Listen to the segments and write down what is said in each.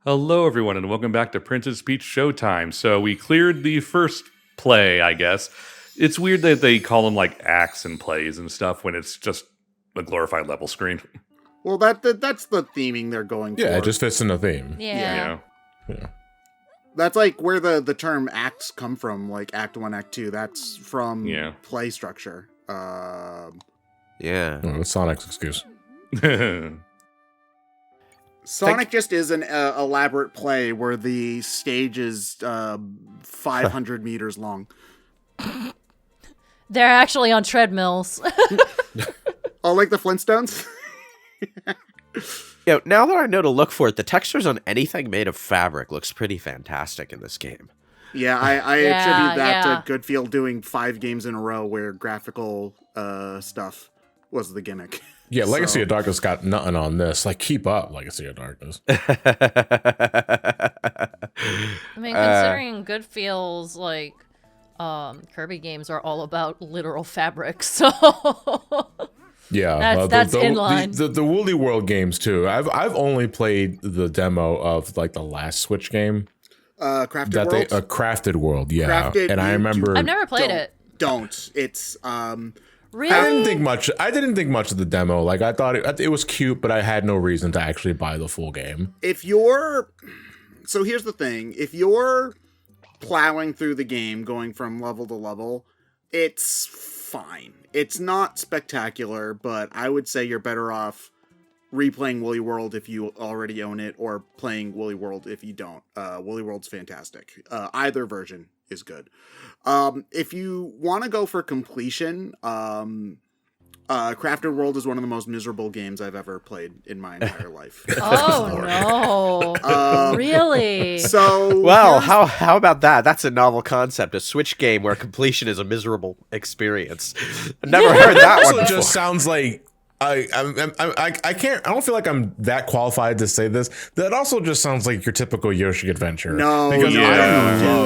Hello, everyone, and welcome back to Printed Speech Showtime. So we cleared the first play, I guess. It's weird that they call them like acts and plays and stuff when it's just a glorified level screen. Well, that's the theming they're going for. Yeah, it just fits in the theme. Yeah. That's like where the term acts come from, like Act 1, Act 2. That's from play structure. Yeah. Oh, that's Sonic's excuse. Sonic just is an elaborate play where the stage is 500 meters long. They're actually on treadmills. Oh, like the Flintstones? Now that I know to look for it, the textures on anything made of fabric looks pretty fantastic in this game. Yeah, I attribute that to Goodfield doing 5 games in a row where graphical stuff was the gimmick. Yeah, Legacy of Darkness got nothing on this. Like, keep up, Legacy of Darkness. I mean, considering Goodfield's like Kirby games are all about literal fabric, so yeah, that's in line. The Woolly World games too. I've only played the demo of like the last Switch game. Crafted World? Crafted World, yeah. Crafted, I remember I've never played it. Don't. It's Really? I didn't think much of the demo. Like, I thought it was cute, but I had no reason to actually buy the full game. So here's the thing. If you're plowing through the game, going from level to level, it's fine. It's not spectacular, but I would say you're better off replaying Woolly World if you already own it, or playing Woolly World if you don't. Woolly World's fantastic. Either version is good. If you want to go for completion, Crafted World is one of the most miserable games I've ever played in my entire life. Oh no! Really? So well, how about that? That's a novel concept. A Switch game where completion is a miserable experience. I've never heard that one. It just sounds like I don't feel like I'm that qualified to say this. That also just sounds like your typical Yoshi adventure. No, because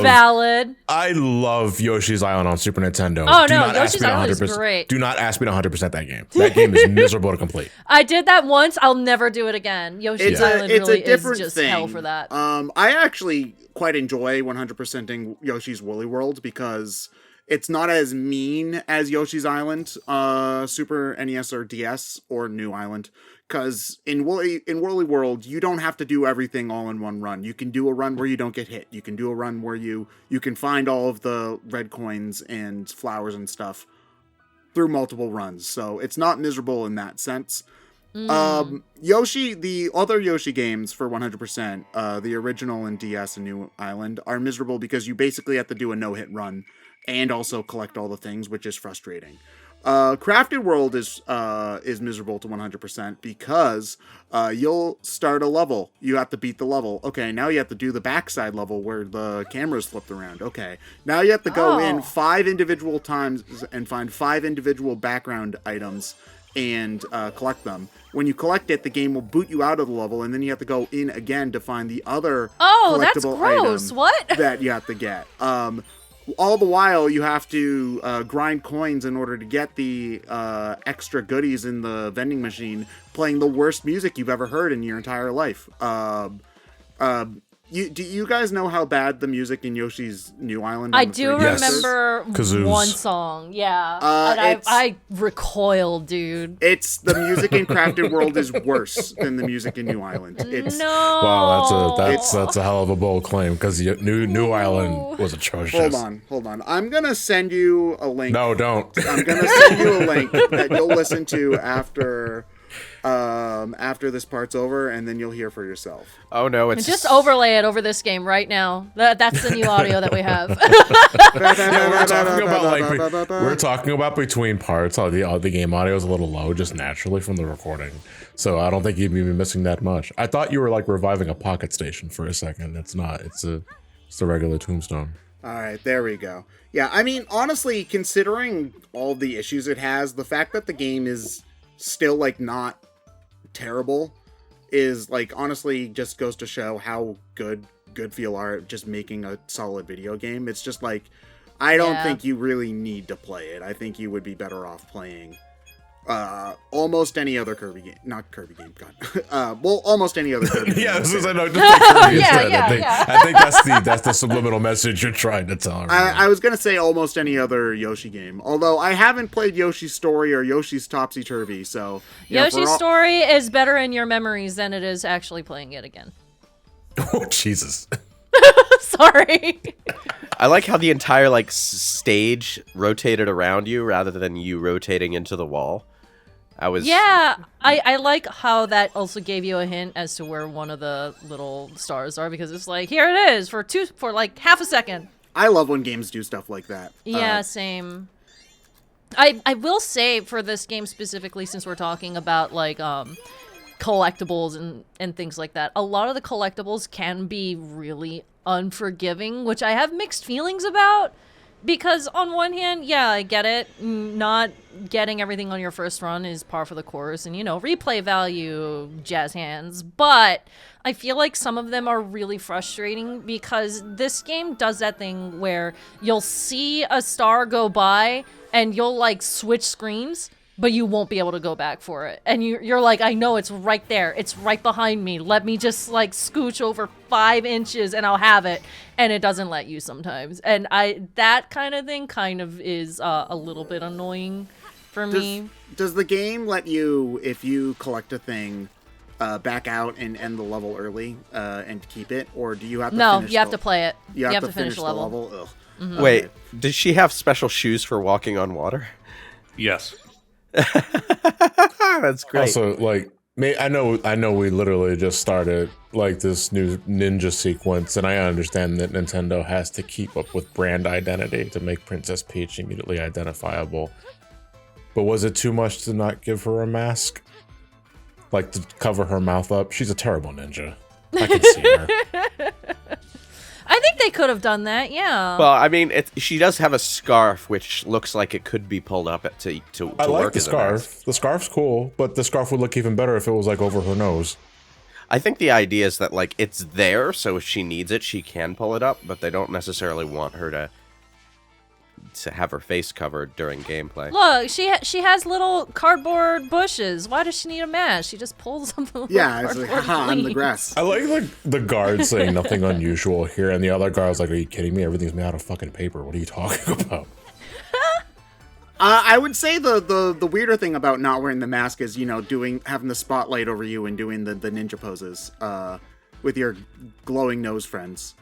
Valid. I love Yoshi's Island on Super Nintendo. Oh no, Yoshi's Island is great. Do not ask me to 100% that game. That game is miserable to complete. I did that once. I'll never do it again. Yoshi's Island really is just hell for that. I actually quite enjoy 100%ing Yoshi's Woolly World because it's not as mean as Yoshi's Island, Super NES or DS or New Island. Because in Woolly World, you don't have to do everything all in one run. You can do a run where you don't get hit. You can do a run where you can find all of the red coins and flowers and stuff through multiple runs. So it's not miserable in that sense. Yoshi, the other Yoshi games for 100%, the original and DS and New Island, are miserable because you basically have to do a no-hit run and also collect all the things, which is frustrating. Crafted World is miserable to 100% because you'll start a level. You have to beat the level. Okay, now you have to do the backside level where the camera's flipped around. Okay, now you have to go in 5 individual times and find 5 individual background items and collect them. When you collect it, the game will boot you out of the level, and then you have to go in again to find the other collectible item that you have to get. All the while, you have to grind coins in order to get the extra goodies in the vending machine, playing the worst music you've ever heard in your entire life. Do you guys know how bad the music in Yoshi's New Island? I do remember Kazoos. one song, yeah. And I recoiled, dude. It's the music in Crafted World is worse than the music in New Island. Wow, that's a hell of a bold claim because New Island was atrocious. Hold on. I'm gonna send you a link. No, don't. I'm gonna send you a link that you'll listen to after this part's over, and then you'll hear for yourself. Oh no, it's just overlay it over this game right now. That's the new audio that we have. We're talking about between parts. The game audio is a little low just naturally from the recording, so I don't think you'd be missing that much. I thought you were like reviving a Pocket Station for a second. It's not. It's a regular Tombstone. All right, there we go. Yeah, I mean, honestly, considering all the issues it has, the fact that the game is still like not terrible is like honestly just goes to show how good feel are at just making a solid video game. It's just like I don't think you really need to play it. I think you would be better off playing almost any other Kirby game. Not Kirby game, God. Well, almost any other Kirby game. Yeah, this is I know. Just take Kirby Yeah, instead. yeah, I think that's the subliminal message you're trying to tell. I was gonna say almost any other Yoshi game, although I haven't played Yoshi's Story or Yoshi's Topsy Turvy, so Yoshi's Story is better in your memories than it is actually playing it again. Oh Jesus! Sorry. I like how the entire like stage rotated around you rather than you rotating into the wall. Yeah, I like how that also gave you a hint as to where one of the little stars are, because it's like, here it is for like half a second. I love when games do stuff like that. Yeah, same. I will say for this game specifically, since we're talking about like collectibles and things like that, a lot of the collectibles can be really unforgiving, which I have mixed feelings about. Because on one hand, yeah, I get it. Not getting everything on your first run is par for the course and, replay value, jazz hands. But I feel like some of them are really frustrating because this game does that thing where you'll see a star go by and you'll, like, switch screens, but you won't be able to go back for it. And you're like, I know it's right there. It's right behind me. Let me just, like, scooch over 5 inches and I'll have it. And it doesn't let you sometimes. And that kind of thing kind of is a little bit annoying for me. Does the game let you, if you collect a thing, back out and end the level early and keep it? Or do you have to finish you have to play it. You have to finish the level? Ugh. Mm-hmm. Wait, does she have special shoes for walking on water? Yes. That's great. Also, like, I know we literally just started like this new ninja sequence, and I understand that Nintendo has to keep up with brand identity to make Princess Peach immediately identifiable. But was it too much to not give her a mask? Like, to cover her mouth up? She's a terrible ninja. I can see her. I think they could have done that, yeah. Well, I mean, she does have a scarf, which looks like it could be pulled up to I like work the as a mask. scarf. The scarf's cool, but the scarf would look even better if it was like over her nose. I think the idea is that like it's there, so if she needs it, she can pull it up, but they don't necessarily want her to have her face covered during gameplay. Look, she has little cardboard bushes. Why does she need a mask? She just pulls them. Yeah, it's like, haha, I'm the grass. I like the guard saying nothing unusual here, and the other guard's like, "Are you kidding me? Everything's made out of fucking paper. What are you talking about?" I would say the weirder thing about not wearing the mask is, having the spotlight over you and doing the ninja poses with your glowing nose friends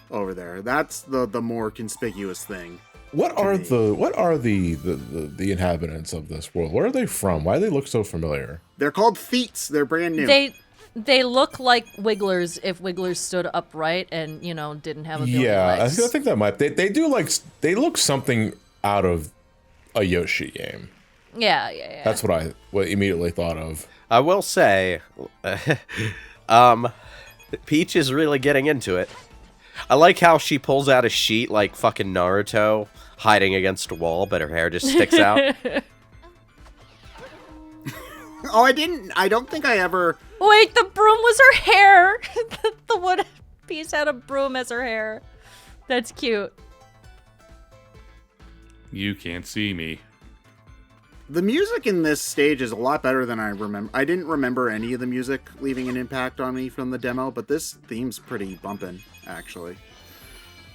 over there. That's the more conspicuous thing. What are the inhabitants of this world? Where are they from? Why do they look so familiar? They're called Feats. They're brand new. They look like Wigglers if Wigglers stood upright and didn't have a billion legs. I think that might. They do they look something out of a Yoshi game. Yeah. That's what I immediately thought of. I will say, Peach is really getting into it. I like how she pulls out a sheet like fucking Naruto, hiding against a wall, but her hair just sticks out. Oh, I don't think I ever... Wait, the broom was her hair! The wood piece had a broom as her hair. That's cute. You can't see me. The music in this stage is a lot better than I remember. I didn't remember any of the music leaving an impact on me from the demo, but this theme's pretty bumpin', actually.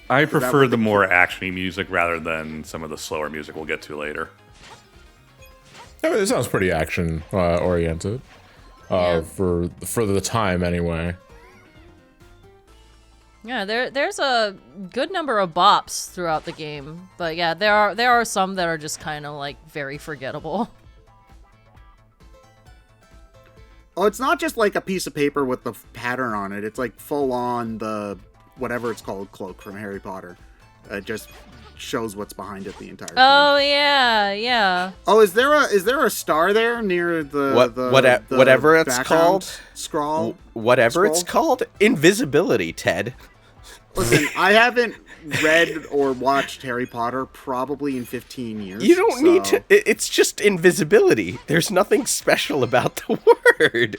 I prefer the more actiony music rather than some of the slower music we'll get to later. I mean, it sounds pretty action oriented for the time anyway. Yeah, there's a good number of bops throughout the game, but yeah, there are some that are just kind of like very forgettable. Oh, it's not just like a piece of paper with the pattern on it. It's like full on the whatever it's called cloak from Harry Potter. It just shows what's behind it the entire time. Oh yeah. Oh, is there a star there near the whatever it's background called? Scroll. Whatever it's called? Invisibility, Ted. Listen, I haven't read or watched Harry Potter probably in 15 years. You don't need to. It's just invisibility. There's nothing special about the word.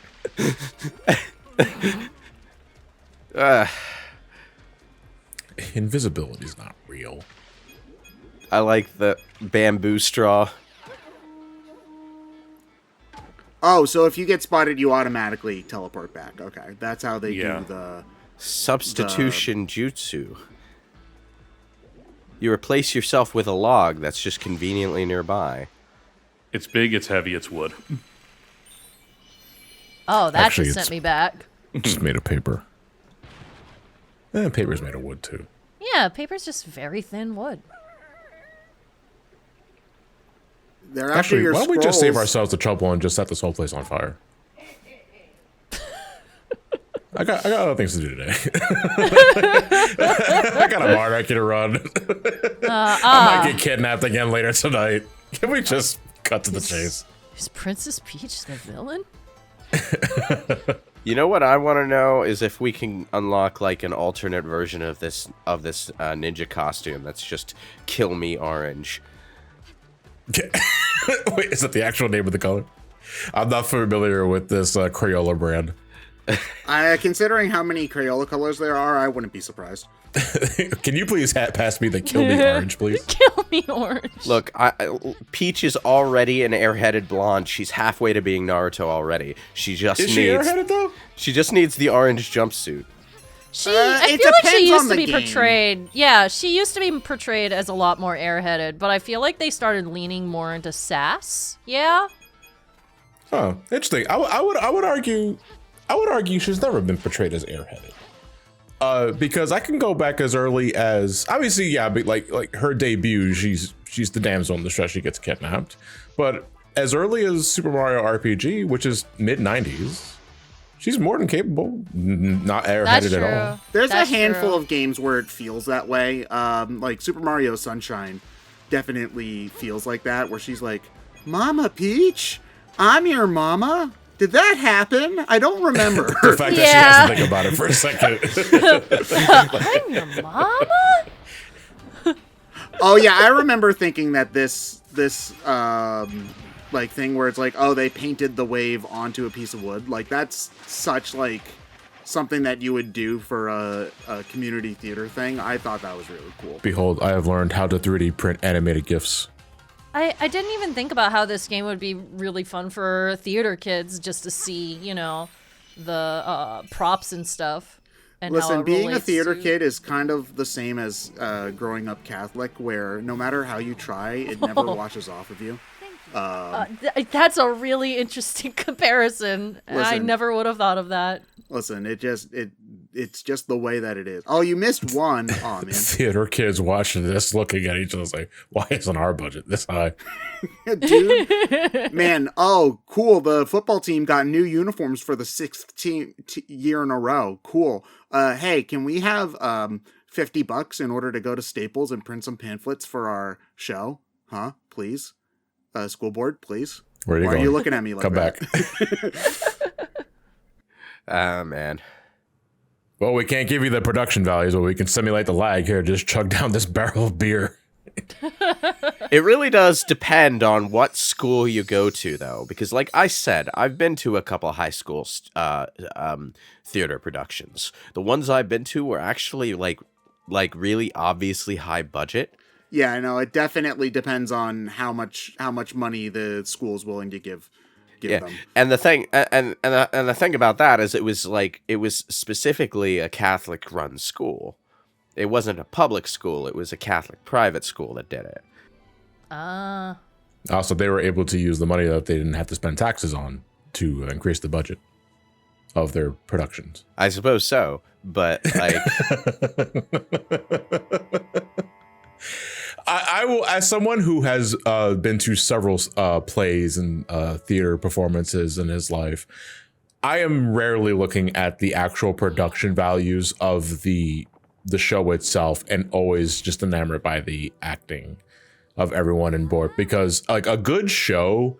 Invisibility's not real. I like the bamboo straw. Oh, so if you get spotted, you automatically teleport back. Okay, that's how they Yeah. do the... Substitution jutsu. You replace yourself with a log that's just conveniently nearby. It's big, it's heavy, it's wood. Oh, that Actually, just sent it's- me back. Just made of paper. Paper's made of wood too. Yeah, paper's just very thin wood. They're after Actually, your why don't we just save scrolls. ourselves the trouble and just set this whole place on fire? I got other things to do today. I got a market to run. I might get kidnapped again later tonight. Can we just cut to the chase? Is Princess Peach the villain? You know what I want to know is if we can unlock like an alternate version of this ninja costume that's just kill me orange. Wait, is that the actual name of the color? I'm not familiar with this Crayola brand. Considering how many Crayola colors there are, I wouldn't be surprised. Can you please pass me the Kill Me Orange, please? Kill me orange. Look, Peach is already an airheaded blonde. She's halfway to being Naruto already. She just Is she airheaded though? She just needs the orange jumpsuit. I it feel like she depends used on to the be game. portrayed. Yeah, she used to be portrayed as a lot more airheaded, but I feel like they started leaning more into sass. Yeah. Oh, interesting. I would argue she's never been portrayed as airheaded. Because I can go back as early as obviously, yeah, but like her debut, she's the damsel in distress. She gets kidnapped, but as early as Super Mario RPG, which is mid '90s, she's more than capable. Not That's airheaded true. at all. There's That's a handful true. of games where it feels that way. Like Super Mario Sunshine definitely feels like that, where she's like, "Mama Peach, I'm your mama." Did that happen? I don't remember. The fact that she Yeah. has to think about it for a second. I'm your mama? Oh yeah, I remember thinking that this like thing where it's like, oh, they painted the wave onto a piece of wood. Like that's such like something that you would do for a community theater thing. I thought that was really cool. Behold, I have learned how to 3D print animated GIFs. I didn't even think about how this game would be really fun for theater kids just to see, you know, the props and stuff. And how Listen, it being a relates theater to- kid is kind of the same as growing up Catholic, where no matter how you try, it never washes off of you. That's a really interesting comparison. I Listen. never would have thought of that. Listen, it's just the way that it is. Oh, you missed one. Oh man, Theater kids watching this, looking at each other, like, why isn't our budget this high? dude, man. Oh, cool. The football team got new uniforms for the sixth year in a row. Cool. Hey, can we have $50 in order to go to Staples and print some pamphlets for our show? Huh? Please, school board, please. Where are you Why going? are you looking at me like Come that? back. Ah, man. Well, we can't give you the production values, but we can simulate the lag here. Just chug down this barrel of beer. It really does depend on what school you go to, though, because, like I said, I've been to a couple high school theater productions. The ones I've been to were actually like really obviously high budget. Yeah, I know. It definitely depends on how much money the school's willing to give them. And the thing about that is it was specifically a Catholic run school. It wasn't a public school, it was a Catholic private school that did it. Also, they were able to use the money that they didn't have to spend taxes on to increase the budget of their productions. I suppose so, but like I will, as someone who has been to several plays and theater performances in his life, I am rarely looking at the actual production values of the show itself, and always just enamored by the acting of everyone on board. Because like a good show,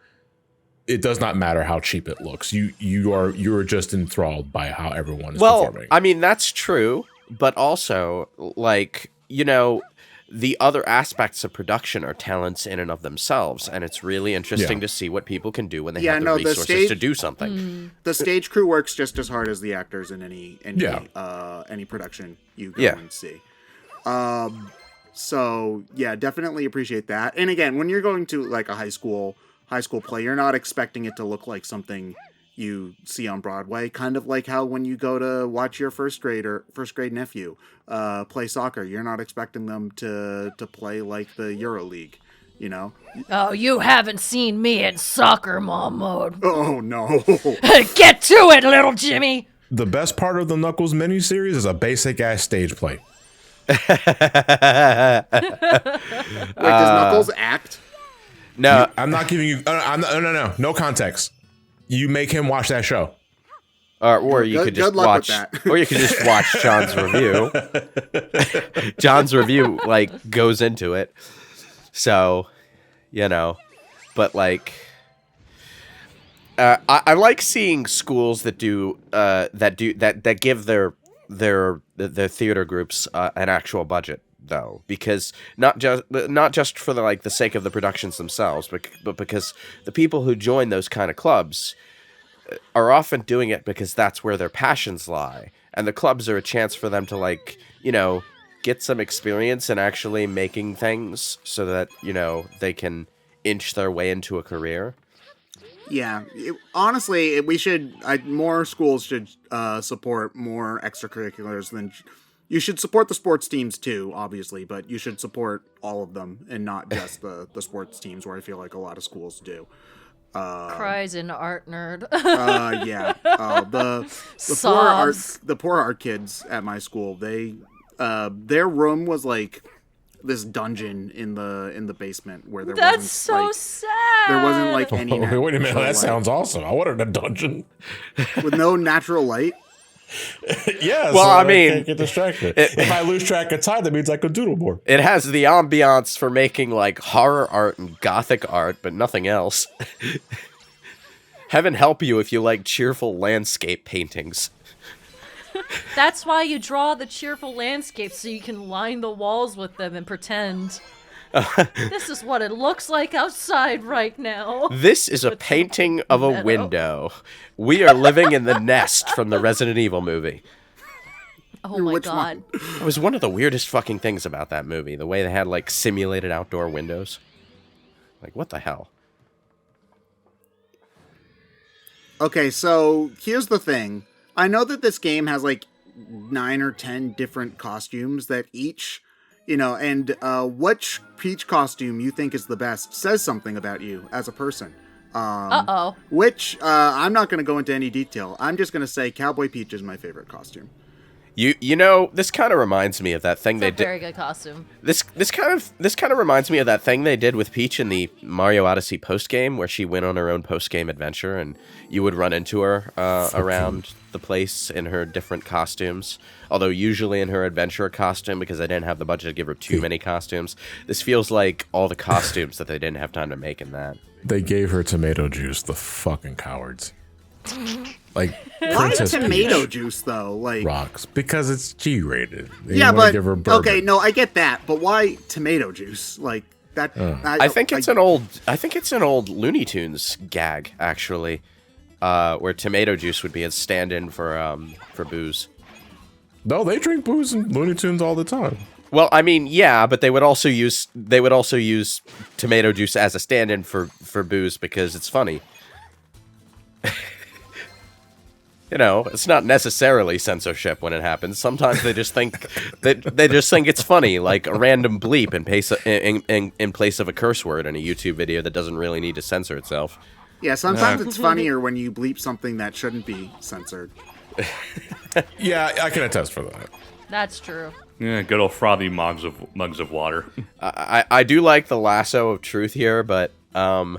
it does not matter how cheap it looks. You are just enthralled by how everyone is performing. I mean, that's true, but also, like, you know, the other aspects of production are talents in and of themselves, and it's really interesting Yeah. to see what people can do when they Yeah, have the no, the resources stage- to do something. The stage crew works just as hard as the actors in any production you go Yeah. and see. So yeah, definitely appreciate that. And again, when you're going to like a high school high school play, you're not expecting it to look like something you see on Broadway, kind of like how when you go to watch your first grade nephew play soccer, you're not expecting them to play like the EuroLeague, you know? Oh, you haven't seen me in soccer mom mode. Oh no. Get to it, little Jimmy. The best part of the Knuckles miniseries is a basic ass stage play. Wait, does Knuckles act? No, I'm not giving you. No context. You make him watch that show. or you could just good luck watch, with that. or you could just watch John's review. John's review like goes into it, so but like. I like seeing schools that give their theater groups an actual budget, though, because not just for the sake of the productions themselves, but because the people who join those kind of clubs are often doing it because that's where their passions lie, and the clubs are a chance for them to get some experience in actually making things so that they can inch their way into a career. Yeah, honestly, more schools should support more extracurriculars than. You should support the sports teams too, obviously, but you should support all of them and not just the sports teams, where I feel like a lot of schools do. Cries an art nerd. Yeah, the poor art kids at my school. Their room was like this dungeon in the basement where there That's so sad. There wasn't like any. Wait a minute, that light. sounds awesome. I wanted a dungeon With no natural light. Yeah. Well, so I mean, can't get distracted. If I lose track of time, that means I could doodle more. It has the ambiance for making like horror art and gothic art, but nothing else. Heaven help you if you like cheerful landscape paintings. That's why you draw the cheerful landscapes, so you can line the walls with them and pretend. This is what it looks like outside right now. This is a painting of a window. We are living in the nest from the Resident Evil movie. Oh my Which god. It was one of the weirdest fucking things about that movie. The way they had like simulated outdoor windows. Like, what the hell? Okay, so here's the thing. I know that this game has like 9 or 10 different costumes that each, and which Peach costume you think is the best says something about you as a person. Uh-oh. Which, I'm not going to go into any detail. I'm just going to say Cowboy Peach is my favorite costume. This kind of reminds me of that thing they did. Very good costume. This kind of reminds me of that thing they did with Peach in the Mario Odyssey post game, where she went on her own post game adventure, and you would run into her around the place in her different costumes. Although usually in her adventurer costume, because they didn't have the budget to give her too many costumes. This feels like all the costumes that they didn't have time to make in that. They gave her tomato juice, the fucking cowards. Like, Why Princess tomato Peach juice though? Like rocks because it's G-rated. They yeah, wanna but give her bourbon. okay, no, I get that, but why tomato juice? Like that. I think it's an old Looney Tunes gag, actually, where tomato juice would be a stand-in for booze. No, they drink booze and Looney Tunes all the time. Well, I mean, yeah, but they would also use tomato juice as a stand-in for booze because it's funny. It's not necessarily censorship when it happens. Sometimes they just think it's funny, like a random bleep in place of a curse word in a YouTube video that doesn't really need to censor itself. Yeah, sometimes it's funnier when you bleep something that shouldn't be censored. Yeah, I can attest for that. That's true. Yeah, good old frothy mugs of water. I do like the lasso of truth here, but Does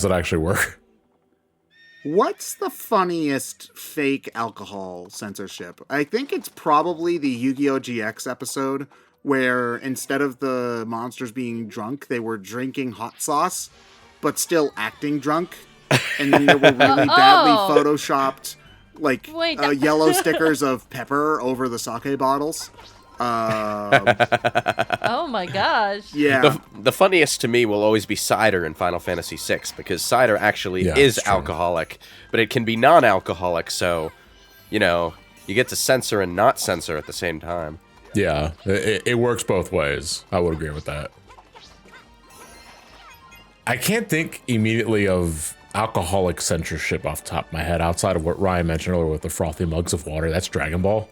it actually work? What's the funniest fake alcohol censorship? I think it's probably the Yu-Gi-Oh! GX episode where instead of the monsters being drunk, they were drinking hot sauce, but still acting drunk. And then there were really badly photoshopped, yellow stickers of pepper over the sake bottles. Oh my gosh. Yeah. The funniest to me will always be cider in Final Fantasy VI, because cider actually is alcoholic, but it can be non-alcoholic, so, you get to censor and not censor at the same time. Yeah, it works both ways. I would agree with that. I can't think immediately of alcoholic censorship off the top of my head outside of what Ryan mentioned earlier with the frothy mugs of water. That's Dragon Ball.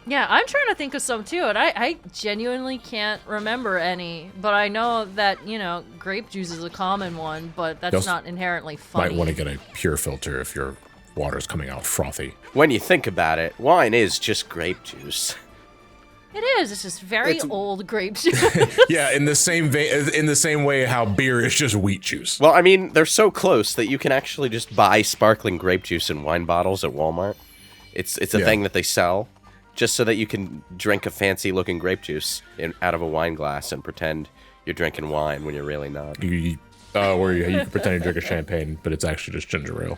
Yeah, I'm trying to think of some too, and I genuinely can't remember any. But I know that, grape juice is a common one, but that's not inherently funny. Might want to get a pure filter if your water's coming out frothy. When you think about it, wine is just grape juice. It is. It's just very old grape juice. Yeah, in the same way how beer is just wheat juice. Well, I mean, they're so close that you can actually just buy sparkling grape juice in wine bottles at Walmart. It's a thing that they sell just so that you can drink a fancy-looking grape juice out of a wine glass and pretend you're drinking wine when you're really not. Where you can pretend you drink a champagne, but it's actually just ginger ale.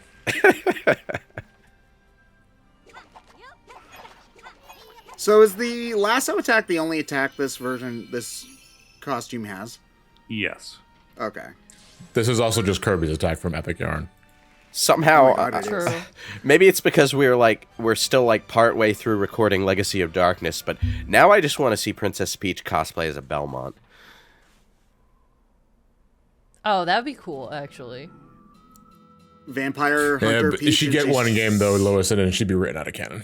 So is the lasso attack the only attack this costume has? Yes. Okay. This is also just Kirby's attack from Epic Yarn. Somehow, Oh my God, it is. True. maybe it's because we're still part way through recording Legacy of Darkness, but now I just want to see Princess Peach cosplay as a Belmont. Oh, that'd be cool, actually. Vampire Yeah, Hunter but Peach. she'd and get she's- one game though, Lois, and then she'd be written out of canon.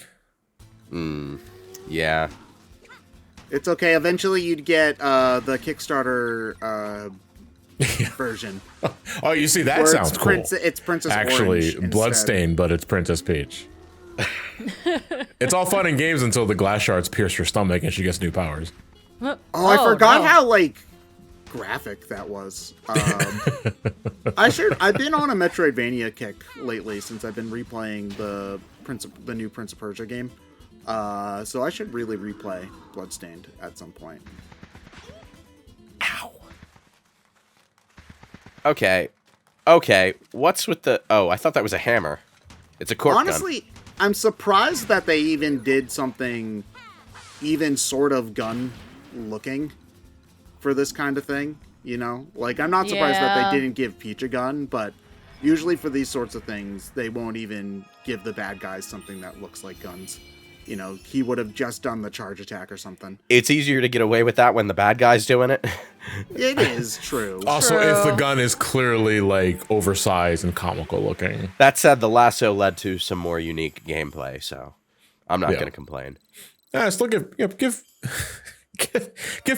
Yeah. It's okay. Eventually, you'd get the Kickstarter version. Oh, you see, that where sounds it's cool. It's Princess Actually, Orange instead. bloodstained, but it's Princess Peach. It's all fun and games until the glass shards pierce her stomach and she gets new powers. Oh, I forgot no. how graphic that was. I've been on a Metroidvania kick lately since I've been replaying the new Prince of Persia game. So I should really replay Bloodstained at some point. Ow. Okay. What's with the... Oh, I thought that was a hammer. It's a cork gun. Honestly, I'm surprised that they even did something even sort of gun looking for this kind of thing, I'm not surprised that Yeah. they didn't give Peach a gun, but usually for these sorts of things, they won't even give the bad guys something that looks like guns. He would have just done the charge attack or something. It's easier to get away with that when the bad guy's doing it. It is true. Also, if the True. gun is clearly oversized and comical looking. That said, the lasso led to some more unique gameplay, so I'm not Yeah. going to complain. Yeah, still give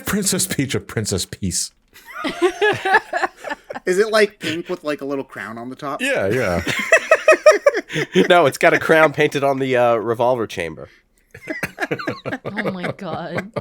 Princess Peach a princess piece. Is it pink with a little crown on the top? Yeah. No, it's got a crown painted on the revolver chamber. Oh my god.